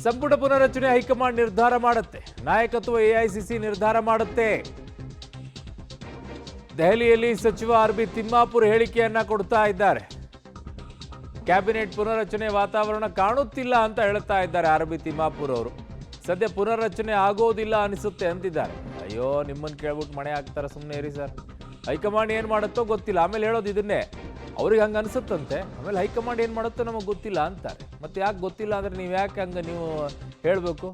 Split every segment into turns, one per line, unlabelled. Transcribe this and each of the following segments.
ಸಂಪುಟ ಪುನರಚನೆ ಹೈಕಮಾಂಡ್ ನಿರ್ಧಾರ ಮಾಡುತ್ತೆ. ನಾಯಕತ್ವ ಎಐಸಿಸಿ ನಿರ್ಧಾರ ಮಾಡುತ್ತೆ. ದೆಹಲಿಯಲ್ಲಿ ಸಚಿವ ಆರ್.ಬಿ. ತಿಮ್ಮಾಪುರ್ ಹೇಳಿಕೆಯನ್ನ ಕೊಡ್ತಾ ಇದ್ದಾರೆ. ಕ್ಯಾಬಿನೆಟ್ ಪುನರಚನೆ ವಾತಾವರಣ ಕಾಣುತ್ತಿಲ್ಲ ಅಂತ ಹೇಳ್ತಾ ಇದ್ದಾರೆ ಆರ್.ಬಿ. ತಿಮ್ಮಾಪುರ್ ಅವರು. ಸದ್ಯ ಪುನರ್ರಚನೆ ಆಗೋದಿಲ್ಲ ಅನಿಸುತ್ತೆ ಅಂತಿದ್ದಾರೆ. ಅಯ್ಯೋ, ನಿಮ್ಮನ್ನು ಕೇಳ್ಬಿಟ್ಟು ಮಣೆ ಹಾಕ್ತಾರೆ, ಸುಮ್ಮನೆ ಇರಿ ಸರ್. ಹೈಕಮಾಂಡ್ ಏನು ಮಾಡುತ್ತೋ ಗೊತ್ತಿಲ್ಲ. ಆಮೇಲೆ ಹೇಳೋದು ಇದನ್ನೇ, ಅವ್ರಿಗೆ ಹಂಗೆ ಅನಿಸುತ್ತಂತೆ. ಆಮೇಲೆ ಹೈಕಮಾಂಡ್ ಏನು ಮಾಡುತ್ತೋ ನಮಗೆ ಗೊತ್ತಿಲ್ಲ ಅಂತಾರೆ. ಮತ್ತೆ ಯಾಕೆ ಗೊತ್ತಿಲ್ಲ ಅಂದರೆ ನೀವು ಯಾಕೆ ಹಂಗೆ ನೀವು ಹೇಳಬೇಕು?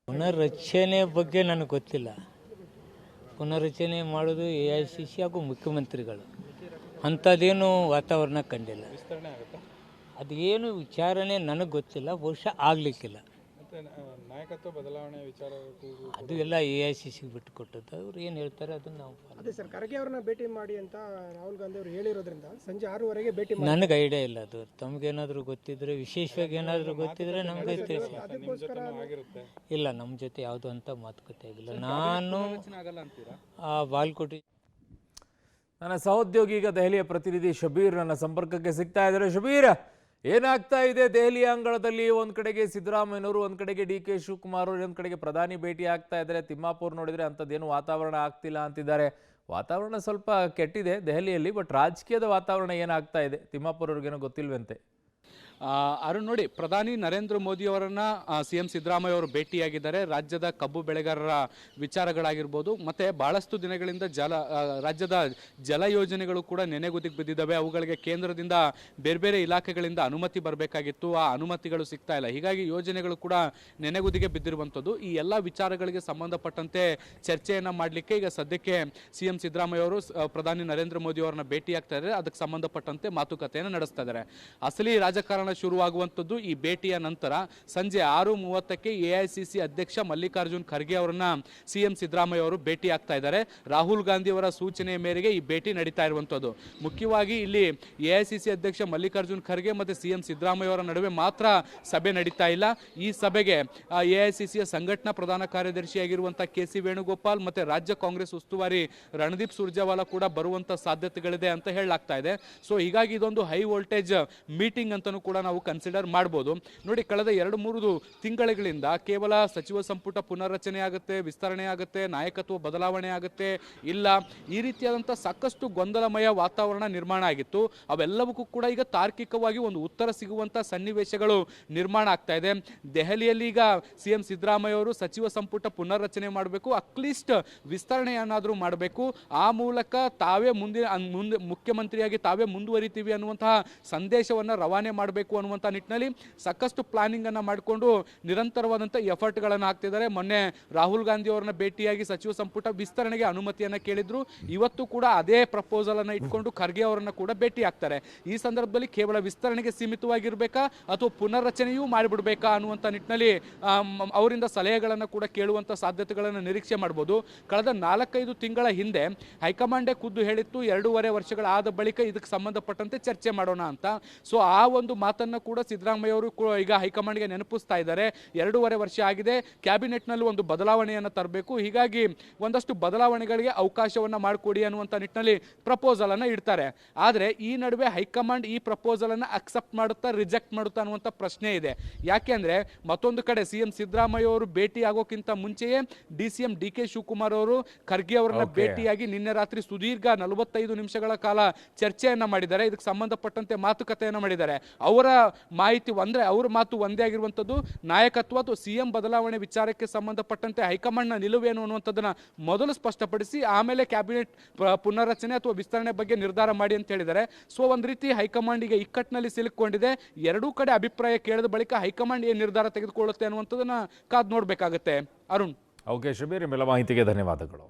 ಪುನರ್ರಚನೆ ಬಗ್ಗೆ ನನಗೆ ಗೊತ್ತಿಲ್ಲ. ಪುನರ್ರಚನೆ ಮಾಡೋದು ಎಐಸಿಸಿ ಹಾಗೂ ಮುಖ್ಯಮಂತ್ರಿಗಳು. ಅಂಥದ್ದೇನು ವಾತಾವರಣ ಕಂಡಿಲ್ಲ. ಅದೇನು ವಿಚಾರಣೆ ನನಗೆ ಗೊತ್ತಿಲ್ಲ, ಬಹುಶಃ ಆಗಲಿಕ್ಕಿಲ್ಲ.
ನಾಯಕತ್ವ ಬದಲಾವಣೆ ವಿಚಾರ
ಅದು ಎಲ್ಲ ಎಐಸಿಸಿಗೆ ಬಿಟ್ಟು ಕೊಟ್ಟದ್ದು. ಅವ್ರು ಏನು ಹೇಳ್ತಾರೆ ಅದನ್ನು ನಾವು
ಅದೇ ಸರ್, ಖರ್ಗೆ ಅವ್ರನ್ನ ಭೇಟಿ ಮಾಡಿ ಅಂತ ರಾಹುಲ್ ಗಾಂಧಿ ಅವರು ಹೇಳಿರೋದ್ರಿಂದ ಸಂಜೆ 6:30ಗೆ ಭೇಟಿ ಮಾಡಿ.
ನನಗೆ ಐಡಿಯಾ ಇಲ್ಲ ಅದು. ತಮಗೇನಾದರೂ ಗೊತ್ತಿದ್ರೆ, ವಿಶೇಷವಾಗಿ ಏನಾದರೂ ಗೊತ್ತಿದ್ರೆ ನಮಗೆ ತಿಳಿಸಿ. ಇಲ್ಲ, ನಮ್ಮ ಜೊತೆ ಯಾವುದು ಅಂತ ಮಾತುಕತೆ ಆಗಿಲ್ಲ. ನಾನು ಬಾಲ್ಕೋಟಿ
ನನ್ನ ಸಹೋದ್ಯೋಗಿ ಈಗ ದೆಹಲಿಯ ಪ್ರತಿನಿಧಿ ಶಬೀರ್ ನನ್ನ ಸಂಪರ್ಕಕ್ಕೆ ಸಿಗ್ತಾ ಇದ್ದಾರೆ. ಶಬೀರ್, ಏನಾಗ್ತಾ ಇದೆ ದೆಹಲಿಯ ಅಂಗಳದಲ್ಲಿ? ಒಂದ್ ಕಡೆಗೆ ಸಿದ್ದರಾಮಯ್ಯನವರು, ಒಂದ್ ಕಡೆಗೆ ಡಿ.ಕೆ. ಶಿವಕುಮಾರ್, ಒಂದ್ ಕಡೆಗೆ ಪ್ರಧಾನಿ ಭೇಟಿ ಆಗ್ತಾ ಇದ್ದಾರೆ. ತಿಮ್ಮಾಪುರ್ ನೋಡಿದ್ರೆ ಅಂಥದ್ದೇನು ವಾತಾವರಣ ಆಗ್ತಿಲ್ಲ ಅಂತಿದ್ದಾರೆ. ವಾತಾವರಣ ಸ್ವಲ್ಪ ಕೆಟ್ಟಿದೆ ದೆಹಲಿಯಲ್ಲಿ, ಬಟ್ ರಾಜಕೀಯದ ವಾತಾವರಣ ಏನಾಗ್ತಾ ಇದೆ? ತಿಮ್ಮಾಪುರ್ ಅವ್ರಿಗೇನೋ ಗೊತ್ತಿಲ್ವಂತೆ.
ಅರುಣ್, ನೋಡಿ, ಪ್ರಧಾನಿ ನರೇಂದ್ರ ಮೋದಿಯವರನ್ನು CM ಸಿದ್ದರಾಮಯ್ಯ ಅವರು ಭೇಟಿಯಾಗಿದ್ದಾರೆ. ರಾಜ್ಯದ ಕಬ್ಬು ಬೆಳೆಗಾರರ ವಿಚಾರಗಳಾಗಿರ್ಬೋದು, ಮತ್ತು ಭಾಳಷ್ಟು ದಿನಗಳಿಂದ ರಾಜ್ಯದ ಜಲ ಯೋಜನೆಗಳು ಕೂಡ ನೆನೆಗುದಿಗೆ ಬಿದ್ದಿದ್ದಾವೆ. ಅವುಗಳಿಗೆ ಕೇಂದ್ರದಿಂದ ಬೇರೆ ಬೇರೆ ಇಲಾಖೆಗಳಿಂದ ಅನುಮತಿ ಬರಬೇಕಾಗಿತ್ತು. ಆ ಅನುಮತಿಗಳು ಸಿಗ್ತಾ ಇಲ್ಲ. ಹೀಗಾಗಿ ಯೋಜನೆಗಳು ಕೂಡ ನೆನೆಗುದಿಗೆ ಬಿದ್ದಿರುವಂಥದ್ದು. ಈ ಎಲ್ಲ ವಿಚಾರಗಳಿಗೆ ಸಂಬಂಧಪಟ್ಟಂತೆ ಚರ್ಚೆಯನ್ನು ಮಾಡಲಿಕ್ಕೆ ಈಗ ಸದ್ಯಕ್ಕೆ CM ಸಿದ್ದರಾಮಯ್ಯ ಅವರು ಪ್ರಧಾನಿ ನರೇಂದ್ರ ಮೋದಿ ಅವರನ್ನ ಭೇಟಿಯಾಗ್ತಾ ಇದ್ದಾರೆ. ಅದಕ್ಕೆ ಸಂಬಂಧಪಟ್ಟಂತೆ ಮಾತುಕತೆಯನ್ನು ನಡೆಸ್ತಾ ಇದ್ದಾರೆ. ಅಸಲಿ ರಾಜಕಾರಣ ಶುರುವಾಗುವಂಥದ್ದು ಈ ಭೇಟಿಯ ನಂತರ. ಸಂಜೆ 6:30ಕ್ಕೆ ಎಐಸಿಸಿ ಅಧ್ಯಕ್ಷ ಮಲ್ಲಿಕಾರ್ಜುನ್ ಖರ್ಗೆ ಅವರನ್ನ CM ಸಿದ್ದರಾಮಯ್ಯ ಅವರು ಭೇಟಿ ಆಗ್ತಾ ಇದ್ದಾರೆ. ರಾಹುಲ್ ಗಾಂಧಿ ಅವರ ಸೂಚನೆಯ ಮೇರೆಗೆ ಈ ಭೇಟಿ ನಡೀತಾ ಇರುವಂಥದ್ದು. ಮುಖ್ಯವಾಗಿ ಇಲ್ಲಿ ಎಐಸಿಸಿ ಅಧ್ಯಕ್ಷ ಮಲ್ಲಿಕಾರ್ಜುನ್ ಖರ್ಗೆ ಮತ್ತು CM ಸಿದ್ದರಾಮಯ್ಯ ಅವರ ನಡುವೆ ಮಾತ್ರ ಸಭೆ ನಡೀತಾ ಇಲ್ಲ. ಈ ಸಭೆಗೆ ಎಐಸಿಸಿಯ ಸಂಘಟನಾ ಪ್ರಧಾನ ಕಾರ್ಯದರ್ಶಿಯಾಗಿರುವಂಥ KC ವೇಣುಗೋಪಾಲ್ ಮತ್ತು ರಾಜ್ಯ ಕಾಂಗ್ರೆಸ್ ಉಸ್ತುವಾರಿ ರಣದೀಪ್ ಸುರ್ಜೇವಾಲಾ ಕೂಡ ಬರುವಂಥ ಸಾಧ್ಯತೆಗಳಿದೆ ಅಂತ ಹೇಳಲಾಗ್ತಾ ಇದೆ. ಸೊ ಹೀಗಾಗಿ ಇದೊಂದು ಹೈ ವೋಲ್ಟೇಜ್ ಮೀಟಿಂಗ್ ಅಂತಲೂ ಕೂಡ ನಾವು ಕನ್ಸಿಡರ್ ಮಾಡ್ಬೋದು. ನೋಡಿ, ಕಳೆದ 2-3 ತಿಂಗಳಿಂದ ಕೇವಲ ಸಚಿವ ಸಂಪುಟ ಪುನರ್ರಚನೆ ಆಗುತ್ತೆ, ವಿಸ್ತರಣೆ ಆಗುತ್ತೆ, ನಾಯಕತ್ವ ಬದಲಾವಣೆ ಆಗುತ್ತೆ, ಇಲ್ಲ, ಈ ರೀತಿಯಾದಂಥ ಸಾಕಷ್ಟು ಗೊಂದಲಮಯ ವಾತಾವರಣ ನಿರ್ಮಾಣ ಆಗಿತ್ತು. ಅವೆಲ್ಲವಕ್ಕೂ ಕೂಡ ಈಗ ತಾರ್ಕಿಕವಾಗಿ ಒಂದು ಉತ್ತರ ಸಿಗುವಂಥ ಸನ್ನಿವೇಶಗಳು ನಿರ್ಮಾಣ ಆಗ್ತಾ ಇದೆ. ದೆಹಲಿಯಲ್ಲಿ ಈಗ CM ಸಿದ್ದರಾಮಯ್ಯ ಅವರು ಸಚಿವ ಸಂಪುಟ ಪುನರ್ರಚನೆ ಮಾಡಬೇಕು, ಅಟ್ಲೀಸ್ಟ್ ವಿಸ್ತರಣೆಯನ್ನಾದರೂ ಮಾಡಬೇಕು. ಆ ಮೂಲಕ ತಾವೇ ಮುಂದೆ ಮುಖ್ಯಮಂತ್ರಿಯಾಗಿ ತಾವೇ ಮುಂದುವರಿತೀವಿ ಅನ್ನುವಂತಹ ಸಂದೇಶವನ್ನು ರವಾನೆ ಮಾಡಬೇಕು ಅನ್ನುವಂಥ ನಿಟ್ಟಿನಲ್ಲಿ ಸಾಕಷ್ಟು ಪ್ಲಾನಿಂಗ್ ಅನ್ನು ಮಾಡಿಕೊಂಡು ನಿರಂತರವಾದಂಥ ಎಫರ್ಟ್ಗಳನ್ನು ಹಾಕ್ತಿದ್ದಾರೆ. ಮೊನ್ನೆ ರಾಹುಲ್ ಗಾಂಧಿ ಅವರನ್ನ ಭೇಟಿಯಾಗಿ ಸಚಿವ ಸಂಪುಟ ವಿಸ್ತರಣೆಗೆ ಅನುಮತಿಯನ್ನು ಕೇಳಿದ್ರು. ಇವತ್ತು ಕೂಡ ಅದೇ ಪ್ರಪೋಸಲ್ ಅನ್ನು ಇಟ್ಕೊಂಡು ಖರ್ಗೆ ಅವರನ್ನ ಕೂಡ ಭೇಟಿ ಆಗ್ತಾರೆ. ಈ ಸಂದರ್ಭದಲ್ಲಿ ಕೇವಲ ವಿಸ್ತರಣೆಗೆ ಸೀಮಿತವಾಗಿರಬೇಕಾ ಅಥವಾ ಪುನರ್ರಚನೆಯೂ ಮಾಡಿಬಿಡ್ಬೇಕಾ ಅನ್ನುವಂಥ ನಿಟ್ಟಿನಲ್ಲಿ ಅವರಿಂದ ಸಲಹೆಗಳನ್ನು ಕೂಡ ಕೇಳುವಂಥ ಸಾಧ್ಯತೆಗಳನ್ನು ನಿರೀಕ್ಷೆ ಮಾಡ್ಬೋದು. ಕಳೆದ 4-5 ತಿಂಗಳ ಹಿಂದೆ ಹೈಕಮಾಂಡೇ ಖುದ್ದು ಹೇಳಿತ್ತು 2.5 ವರ್ಷಗಳಾದ ಬಳಿಕ ಇದಕ್ಕೆ ಸಂಬಂಧಪಟ್ಟಂತೆ ಚರ್ಚೆ ಮಾಡೋಣ ಅಂತ. ಸೊ ಆ ಒಂದು ಮಾತನ್ನು ಕೂಡ ಸಿದ್ದರಾಮಯ್ಯ ಅವರು ಈಗ ಹೈಕಮಾಂಡ್ಗೆ ನೆನಪಿಸ್ತಾ ಇದ್ದಾರೆ. 2.5 ವರ್ಷ ಆಗಿದೆ, ಕ್ಯಾಬಿನೆಟ್ನಲ್ಲಿ ಒಂದು ಬದಲಾವಣೆಯನ್ನು ತರಬೇಕು, ಹೀಗಾಗಿ ಒಂದಷ್ಟು ಬದಲಾವಣೆಗಳಿಗೆ ಅವಕಾಶವನ್ನು ಮಾಡಿಕೊಡಿ ಅನ್ನುವಂಥ ನಿಟ್ಟಿನಲ್ಲಿ ಪ್ರಪೋಸಲ್ ಅನ್ನು ಇಡ್ತಾರೆ. ಆದರೆ ಈ ನಡುವೆ ಹೈಕಮಾಂಡ್ ಈ ಪ್ರಪೋಸಲ್ ಅನ್ನು ಅಕ್ಸೆಪ್ಟ್ ಮಾಡುತ್ತಾ ರಿಜೆಕ್ಟ್ ಮಾಡುತ್ತಾ ಅನ್ನುವಂಥ ಪ್ರಶ್ನೆ ಇದೆ. ಯಾಕೆಂದ್ರೆ ಮತ್ತೊಂದು ಕಡೆ CM ಸಿದ್ದರಾಮಯ್ಯ ಅವರು ಭೇಟಿ ಆಗೋಕ್ಕಿಂತ ಮುಂಚೆಯೇ DCM ಡಿ.ಕೆ. ಶಿವಕುಮಾರ್ ಅವರು ಖರ್ಗೆ ಅವರನ್ನ ಭೇಟಿಯಾಗಿ ನಿನ್ನೆ ರಾತ್ರಿ ಸುದೀರ್ಘ 45 ನಿಮಿಷಗಳ ಕಾಲ ಚರ್ಚೆಯನ್ನ ಮಾಡಿದ್ದಾರೆ. ಇದಕ್ಕೆ ಸಂಬಂಧಪಟ್ಟಂತೆ ಮಾತುಕತೆಯನ್ನು ಮಾಡಿದ್ದಾರೆ. ಅವರ ಮಾಹಿತಿ ಅವರ ಮಾತು ಒಂದೇ ಆಗಿರುವಂಥದ್ದು, ನಾಯಕತ್ವ ಅಥವಾ CM ಬದಲಾವಣೆ ವಿಚಾರಕ್ಕೆ ಸಂಬಂಧಪಟ್ಟಂತೆ ಹೈಕಮಾಂಡ್ನ ನಿಲುವೇನು ಅನ್ನುವಂಥದ್ದನ್ನ ಮೊದಲು ಸ್ಪಷ್ಟಪಡಿಸಿ ಆಮೇಲೆ ಕ್ಯಾಬಿನೆಟ್ ಪುನರ್ರಚನೆ ಅಥವಾ ವಿಸ್ತರಣೆ ಬಗ್ಗೆ ನಿರ್ಧಾರ ಮಾಡಿ ಅಂತ ಹೇಳಿದ್ದಾರೆ. ಸೊ ಒಂದು ರೀತಿ ಹೈಕಮಾಂಡಿಗೆ ಇಕ್ಕಟ್ಟಿನಲ್ಲಿ ಸಿಲುಕೊಂಡಿದೆ. ಎರಡೂ ಕಡೆ ಅಭಿಪ್ರಾಯ ಕೇಳಿದ ಬಳಿಕ ಹೈಕಮಾಂಡ್ ಏನು ನಿರ್ಧಾರ ತೆಗೆದುಕೊಳ್ಳುತ್ತೆ ಅನ್ನುವಂಥದ್ದನ್ನ ಕಾದು ನೋಡಬೇಕಾಗುತ್ತೆ. ಅರುಣ್.
ಓಕೆ ಶಬೀರ್, ನಿಮ್ಮೆಲ್ಲ ಮಾಹಿತಿಗೆ ಧನ್ಯವಾದಗಳು.